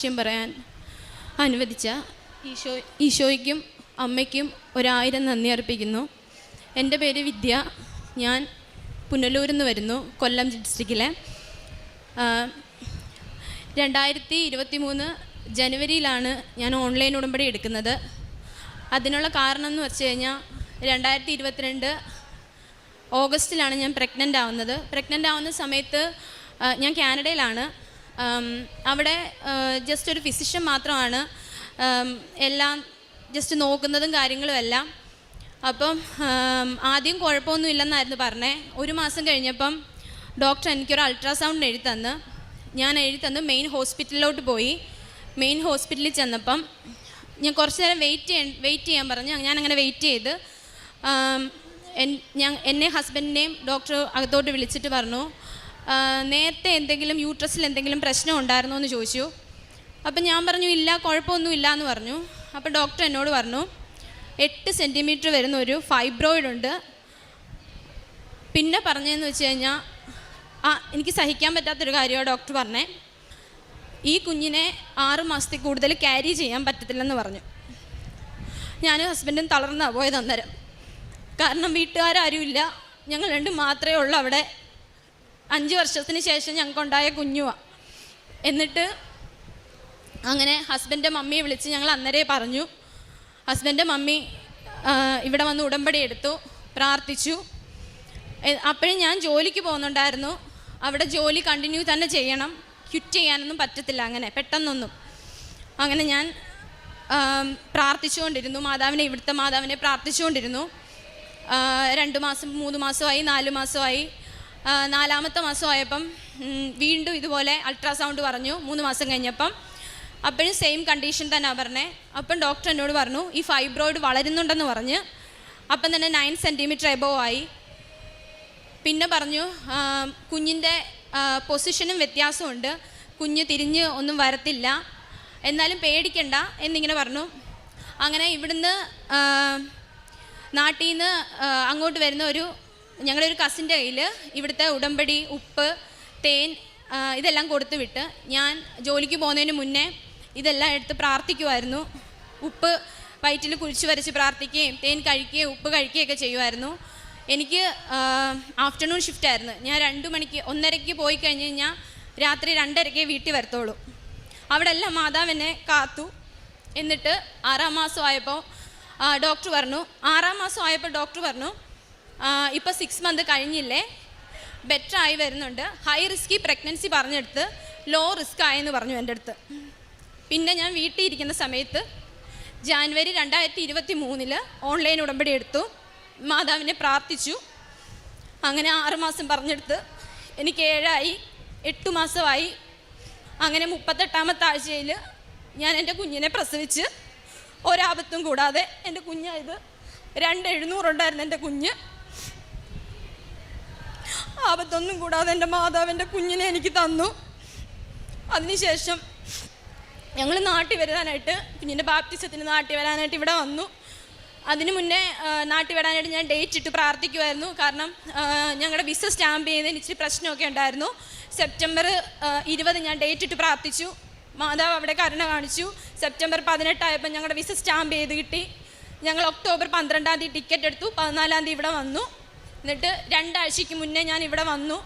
സാക്ഷ്യം പറയാൻ അനുവദിച്ച ഈശോയ്ക്കും അമ്മയ്ക്കും 1000 നന്ദി അർപ്പിക്കുന്നു. എൻ്റെ പേര് വിദ്യ. ഞാൻ പുനലൂരിൽ നിന്ന് വരുന്നു, കൊല്ലം ഡിസ്ട്രിക്റ്റിലെ. 2023 ജനുവരിയിലാണ് ഞാൻ ഓൺലൈൻ ഉടമ്പടി എടുക്കുന്നത്. അതിനുള്ള കാരണം എന്ന് വെച്ച് കഴിഞ്ഞാൽ 2022 ഓഗസ്റ്റിലാണ് ഞാൻ പ്രഗ്നൻ്റ് ആവുന്ന സമയത്ത് ഞാൻ കാനഡയിലാണ്. അവിടെ ജസ്റ്റ് ഒരു ഫിസിഷ്യൻ മാത്രമാണ് എല്ലാം ജസ്റ്റ് നോക്കുന്നതും കാര്യങ്ങളും എല്ലാം. അപ്പം ആദ്യം കുഴപ്പമൊന്നും ഇല്ലെന്നായിരുന്നു പറഞ്ഞത്. 1 മാസം കഴിഞ്ഞപ്പം ഡോക്ടർ എനിക്കൊരു അൾട്രാസൗണ്ട് എഴുതി തന്ന് മെയിൻ ഹോസ്പിറ്റലിലോട്ട് പോയി. മെയിൻ ഹോസ്പിറ്റലിൽ ചെന്നപ്പം ഞാൻ കുറച്ച് നേരം വെയിറ്റ് ചെയ്യാൻ പറഞ്ഞു. ഞാൻ അങ്ങനെ വെയിറ്റ് ചെയ്ത് എന്നെ ഹസ്ബൻഡിനെയും ഡോക്ടർ അകത്തോട്ട് വിളിച്ചിട്ട് പറഞ്ഞു, നേരത്തെ എന്തെങ്കിലും യൂട്രസിൽ എന്തെങ്കിലും പ്രശ്നം ഉണ്ടായിരുന്നോ എന്ന് ചോദിച്ചു. അപ്പം ഞാൻ പറഞ്ഞു ഇല്ല, കുഴപ്പമൊന്നും ഇല്ല എന്ന് പറഞ്ഞു. അപ്പോൾ ഡോക്ടർ എന്നോട് പറഞ്ഞു 8 സെൻറ്റിമീറ്റർ വരുന്ന ഒരു ഫൈബ്രോയിഡ് ഉണ്ട്. പിന്നെ പറഞ്ഞതെന്ന് വെച്ച് കഴിഞ്ഞാൽ എനിക്ക് സഹിക്കാൻ പറ്റാത്തൊരു കാര്യമാണ് ഡോക്ടർ പറഞ്ഞത്, ഈ കുഞ്ഞിനെ 6 മാസത്തിൽ കൂടുതൽ ക്യാരി ചെയ്യാൻ പറ്റത്തില്ലെന്ന് പറഞ്ഞു. ഞാനും ഹസ്ബൻഡും തളർന്നാണ് പോയത് അന്നേരം. കാരണം വീട്ടുകാരും ഇല്ല, ഞങ്ങൾ രണ്ടും മാത്രമേ ഉള്ളൂ അവിടെ. 5 വർഷത്തിന് ശേഷം ഞങ്ങൾക്കുണ്ടായ കുഞ്ഞുമാണ്. എന്നിട്ട് അങ്ങനെ ഹസ്ബൻഡിൻ്റെ മമ്മിയെ വിളിച്ച് ഞങ്ങൾ അന്നേരേ പറഞ്ഞു. ഹസ്ബൻഡിൻ്റെ മമ്മി ഇവിടെ വന്ന് ഉടമ്പടി എടുത്തു, പ്രാർത്ഥിച്ചു. അപ്പോഴും ഞാൻ ജോലിക്ക് പോകുന്നുണ്ടായിരുന്നു. അവിടെ ജോലി കണ്ടിന്യൂ തന്നെ ചെയ്യണം, ക്വിറ്റ് ചെയ്യാനൊന്നും പറ്റത്തില്ല അങ്ങനെ പെട്ടെന്നൊന്നും. അങ്ങനെ ഞാൻ പ്രാർത്ഥിച്ചുകൊണ്ടിരുന്നു, ഇവിടുത്തെ മാതാവിനെ പ്രാർത്ഥിച്ചുകൊണ്ടിരുന്നു. 2 മാസം 3 മാസമായി 4 മാസമായി. 4ാമത്തെ മാസമായപ്പം വീണ്ടും ഇതുപോലെ അൾട്രാസൗണ്ട് പറഞ്ഞു 3 മാസം കഴിഞ്ഞപ്പം. അപ്പോഴും സെയിം കണ്ടീഷൻ തന്നെ പറഞ്ഞത്. അപ്പം ഡോക്ടർ എന്നോട് പറഞ്ഞു ഈ ഫൈബ്രോയിഡ് വളരുന്നുണ്ടെന്ന് പറഞ്ഞ്. അപ്പം തന്നെ 9 സെൻറ്റിമീറ്റർ എബോവ് ആയി. പിന്നെ പറഞ്ഞു കുഞ്ഞിൻ്റെ പൊസിഷനും വ്യത്യാസമുണ്ട്, കുഞ്ഞ് തിരിഞ്ഞ് ഒന്നും വരത്തില്ല, എന്നാലും പേടിക്കണ്ട എന്നിങ്ങനെ പറഞ്ഞു. അങ്ങനെ ഇവിടുന്ന് നാട്ടിൽ നിന്ന് അങ്ങോട്ട് വരുന്ന ഞങ്ങളുടെ ഒരു കസിൻ്റെ കയ്യിൽ ഇവിടുത്തെ ഉടമ്പടി, ഉപ്പ്, തേൻ ഇതെല്ലാം കൊടുത്തു വിട്ട് ഞാൻ ജോലിക്ക് പോകുന്നതിന് മുന്നേ ഇതെല്ലാം എടുത്ത് പ്രാർത്ഥിക്കുമായിരുന്നു. ഉപ്പ് വയറ്റിൽ കുഴിച്ച് വരച്ച് പ്രാർത്ഥിക്കുകയും തേൻ കഴിക്കുകയും ഉപ്പ് കഴിക്കുകയൊക്കെ ചെയ്യുമായിരുന്നു. എനിക്ക് ആഫ്റ്റർനൂൺ ഷിഫ്റ്റ് ആയിരുന്നു. ഞാൻ 1:30 പോയി കഴിഞ്ഞ് കഴിഞ്ഞാൽ രാത്രി 2:30 വീട്ടിൽ വരത്തുള്ളൂ. അവിടെ എല്ലാം മാതാവ് എന്നെ കാത്തു. എന്നിട്ട് 6ാം മാസം ആയപ്പോൾ ഡോക്ടർ പറഞ്ഞു ഇപ്പോൾ 6 മന്ത് കഴിഞ്ഞില്ലേ, ബെറ്റർ ആയി വരുന്നുണ്ട്, ഹൈ റിസ്കി പ്രഗ്നൻസി പറഞ്ഞെടുത്ത് ലോ റിസ്ക് ആയെന്ന് പറഞ്ഞു എൻ്റെ അടുത്ത്. പിന്നെ ഞാൻ വീട്ടിൽ ഇരിക്കുന്ന സമയത്ത് ജാനുവരി 2023 ഓൺലൈൻ ഉടമ്പടി എടുത്തു, മാതാവിനെ പ്രാർത്ഥിച്ചു. അങ്ങനെ 6 മാസം പറഞ്ഞെടുത്ത് എനിക്ക് 7 ആയി, 8 മാസമായി. അങ്ങനെ 38ാമത്തെ ആഴ്ചയിൽ ഞാൻ എൻ്റെ കുഞ്ഞിനെ പ്രസവിച്ച് ഒരാപത്തും കൂടാതെ. എൻ്റെ കുഞ്ഞായത് 2,700 ഉണ്ടായിരുന്നു എൻ്റെ കുഞ്ഞ്. ആപത്തൊന്നും കൂടാതെ എൻ്റെ മാതാവിൻ്റെ കുഞ്ഞിനെ എനിക്ക് തന്നു. അതിനുശേഷം ഞങ്ങൾ നാട്ടിൽ വരാനായിട്ട്, കുഞ്ഞിൻ്റെ ബാപ്റ്റിസത്തിന് നാട്ടിൽ വരാനായിട്ട് ഇവിടെ വന്നു. അതിനു മുന്നേ നാട്ടിൽ വരാനായിട്ട് ഞാൻ ഡേറ്റ് ഇട്ട് പ്രാർത്ഥിക്കുമായിരുന്നു. കാരണം ഞങ്ങളുടെ വിസ സ്റ്റാമ്പ് ചെയ്യുന്നതിന് ഇച്ചിരി പ്രശ്നമൊക്കെ ഉണ്ടായിരുന്നു. സെപ്റ്റംബർ 20 ഞാൻ ഡേറ്റ് ഇട്ട് പ്രാർത്ഥിച്ചു. മാതാവ് അവിടെ കരുണ കാണിച്ചു. സെപ്റ്റംബർ 18 ആയപ്പോൾ ഞങ്ങളുടെ വിസ സ്റ്റാമ്പ് ചെയ്ത് കിട്ടി. ഞങ്ങൾ ഒക്ടോബർ 12-ാം തീയതി ടിക്കറ്റ് എടുത്തു, 14-ാം തീയതി ഇവിടെ വന്നു. എന്നിട്ട് 2 ആഴ്ചയ്ക്ക് മുന്നേ ഞാൻ ഇവിടെ വന്നു.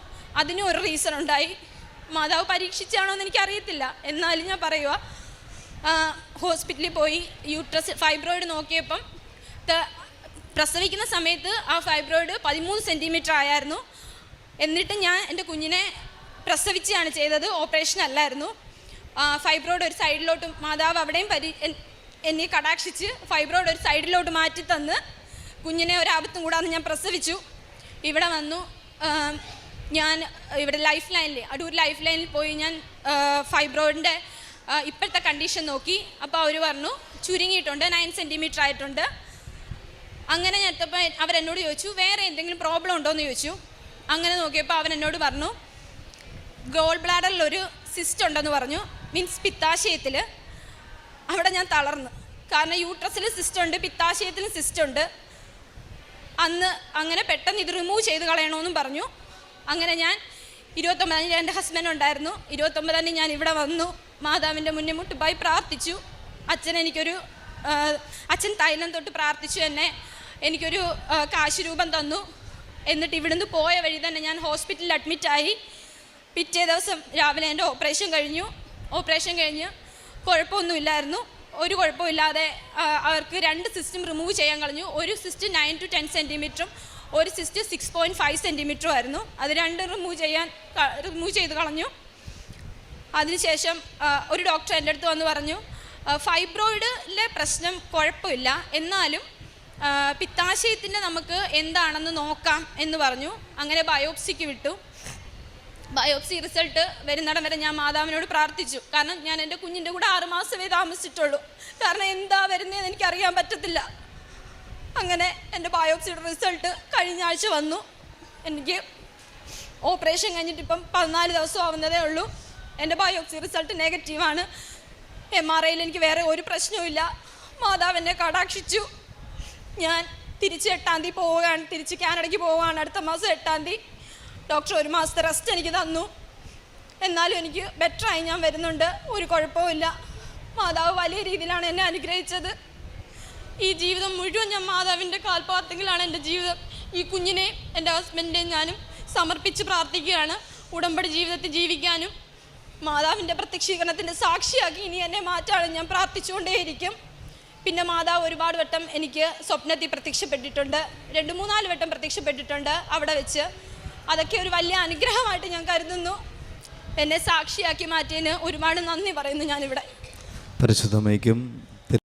അതിനും ഒരു റീസൺ ഉണ്ടായി. മാതാവ് പരീക്ഷിച്ചാണോ എന്ന് എനിക്കറിയത്തില്ല, എന്നാലും ഞാൻ പറയുക, ഹോസ്പിറ്റലിൽ പോയി യൂട്രസ് ഫൈബ്രോയിഡ് നോക്കിയപ്പം പ്രസവിക്കുന്ന സമയത്ത് ആ ഫൈബ്രോയിഡ് 13 സെൻറ്റിമീറ്റർ ആയിരുന്നു. എന്നിട്ട് ഞാൻ എൻ്റെ കുഞ്ഞിനെ പ്രസവിച്ചാണ് ചെയ്തത്, ഓപ്പറേഷൻ അല്ലായിരുന്നു. ഫൈബ്രോയിഡ് ഒരു സൈഡിലോട്ട് മാതാവ് അവിടെയും എന്നെ കടാക്ഷിച്ച് ഫൈബ്രോയിഡ് ഒരു സൈഡിലോട്ട് മാറ്റി തന്ന് കുഞ്ഞിനെ ഒരാപത്തും കൂടാതെ ഞാൻ പ്രസവിച്ചു. ഇവിടെ വന്നു. ഞാൻ ഇവിടെ അടൂർ ലൈഫ് ലൈനിൽ പോയി ഞാൻ ഫൈബ്രോയിഡിൻ്റെ ഇപ്പോഴത്തെ കണ്ടീഷൻ നോക്കി. അപ്പോൾ അവർ പറഞ്ഞു ചുരുങ്ങിയിട്ടുണ്ട്, 9 സെൻറ്റിമീറ്റർ ആയിട്ടുണ്ട്. അങ്ങനെ ഞാൻ എത്തപ്പോൾ അവരെന്നോട് ചോദിച്ചു വേറെ എന്തെങ്കിലും പ്രോബ്ലം ഉണ്ടോ എന്ന് ചോദിച്ചു. അങ്ങനെ നോക്കിയപ്പോൾ അവരെന്നോട് പറഞ്ഞു ഗോൾ ബ്ലാഡറിലൊരു സിസ്റ്റ് ഉണ്ടെന്ന് പറഞ്ഞു, മീൻസ് പിത്താശയത്തിൽ. അവിടെ ഞാൻ തളർന്നു. കാരണം യൂട്രസിൽ സിസ്റ്റ് ഉണ്ട്, പിത്താശയത്തിലും സിസ്റ്റ് ഉണ്ട്. അന്ന് അങ്ങനെ പെട്ടെന്ന് ഇത് റിമൂവ് ചെയ്ത് കളയണമെന്നും പറഞ്ഞു. അങ്ങനെ ഞാൻ 29 എൻ്റെ ഹസ്ബൻഡ് ഉണ്ടായിരുന്നു. 29 ഞാൻ ഇവിടെ വന്നു. മാതാവിൻ്റെ മുന്നേ മുട്ടുപായി പ്രാർത്ഥിച്ചു. അച്ഛൻ തൈലം തൊട്ട് പ്രാർത്ഥിച്ചു എന്നെ. എനിക്കൊരു കാശ് രൂപം തന്നു. എന്നിട്ട് ഇവിടുന്ന് പോയ വഴി തന്നെ ഞാൻ ഹോസ്പിറ്റലിൽ അഡ്മിറ്റായി. പിറ്റേ ദിവസം രാവിലെ എൻ്റെ ഓപ്പറേഷൻ കഴിഞ്ഞ് കുഴപ്പമൊന്നുമില്ലായിരുന്നു. ഒരു കുഴപ്പമില്ലാതെ അവർക്ക് 2 സിസ്റ്റും റിമൂവ് ചെയ്യാൻ കളഞ്ഞു. ഒരു സിസ്റ്റ് 9 to 10 സെൻറ്റിമീറ്ററും ഒരു സിസ്റ്റ് 6.5 സെൻറ്റിമീറ്ററും ആയിരുന്നു. അത് 2 റിമൂവ് ചെയ്ത് കളഞ്ഞു. അതിനുശേഷം ഒരു ഡോക്ടർ എൻ്റെ അടുത്ത് വന്ന് പറഞ്ഞു, ഫൈബ്രോയിഡിലെ പ്രശ്നം കുഴപ്പമില്ല, എന്നാലും പിത്താശയത്തിൻ്റെ നമുക്ക് എന്താണെന്ന് നോക്കാം എന്ന് പറഞ്ഞു. അങ്ങനെ ബയോപ്സിക്ക് വിട്ടു. ബയോപ്സി റിസൾട്ട് വരുന്നിടം വരെ ഞാൻ മാതാവിനോട് പ്രാർത്ഥിച്ചു. കാരണം ഞാൻ എൻ്റെ കുഞ്ഞിൻ്റെ കൂടെ 6 മാസമേ താമസിച്ചിട്ടുള്ളൂ. കാരണം എന്താ വരുന്നതെന്ന് എനിക്കറിയാൻ പറ്റത്തില്ല. അങ്ങനെ എൻ്റെ ബയോപ്സിയുടെ റിസൾട്ട് കഴിഞ്ഞ ആഴ്ച വന്നു. എനിക്ക് ഓപ്പറേഷൻ കഴിഞ്ഞിട്ട് ഇപ്പം 14 ദിവസം ആവുന്നതേ ഉള്ളൂ. എൻ്റെ ബയോപ്സി റിസൾട്ട് നെഗറ്റീവാണ്. MRIയിൽ എനിക്ക് വേറെ ഒരു പ്രശ്നവുമില്ല. മാതാവ് എന്നെ കടാക്ഷിച്ചു. ഞാൻ തിരിച്ച് 8-ാം തീയതി പോവുകയാണ്, തിരിച്ച് കാനഡയ്ക്ക് പോവുകയാണ്. അടുത്ത മാസം 8-ാം തീയതി ഡോക്ടർ 1 മാസത്തെ റെസ്റ്റ് എനിക്ക് തന്നു. എന്നാലും എനിക്ക് ബെറ്ററായി ഞാൻ വരുന്നുണ്ട്. ഒരു കുഴപ്പവുമില്ല. മാതാവ് വലിയ രീതിയിലാണ് എന്നെ അനുഗ്രഹിച്ചത്. ഈ ജീവിതം മുഴുവൻ ഞാൻ മാതാവിൻ്റെ കാൽപ്പാദത്തിലാണ് എൻ്റെ ജീവിതം. ഈ കുഞ്ഞിനെ എൻ്റെ ഹസ്ബൻഡിനെയും ഞാനും സമർപ്പിച്ച് പ്രാർത്ഥിക്കുകയാണ്. ഉടമ്പടി ജീവിതത്തിൽ ജീവിക്കാനും മാതാവിൻ്റെ പ്രത്യക്ഷീകരണത്തിൻ്റെ സാക്ഷിയാക്കി ഇനി എന്നെ മാറ്റാനും ഞാൻ പ്രാർത്ഥിച്ചുകൊണ്ടേയിരിക്കും. പിന്നെ മാതാവ് ഒരുപാട് വട്ടം എനിക്ക് സ്വപ്നത്തിൽ പ്രത്യക്ഷപ്പെട്ടിട്ടുണ്ട്. 2-3-4 വട്ടം പ്രത്യക്ഷപ്പെട്ടിട്ടുണ്ട് അവിടെ വെച്ച്. അതൊക്കെ ഒരു വലിയ അനുഗ്രഹമായിട്ട് ഞാൻ കരുതുന്നു. എന്നെ സാക്ഷിയാക്കി മാറ്റിയതിന് ഒരുപാട് നന്ദി പറയുന്നു ഞാനിവിടെ. പരിശുദ്ധമ്മയ്ക്കും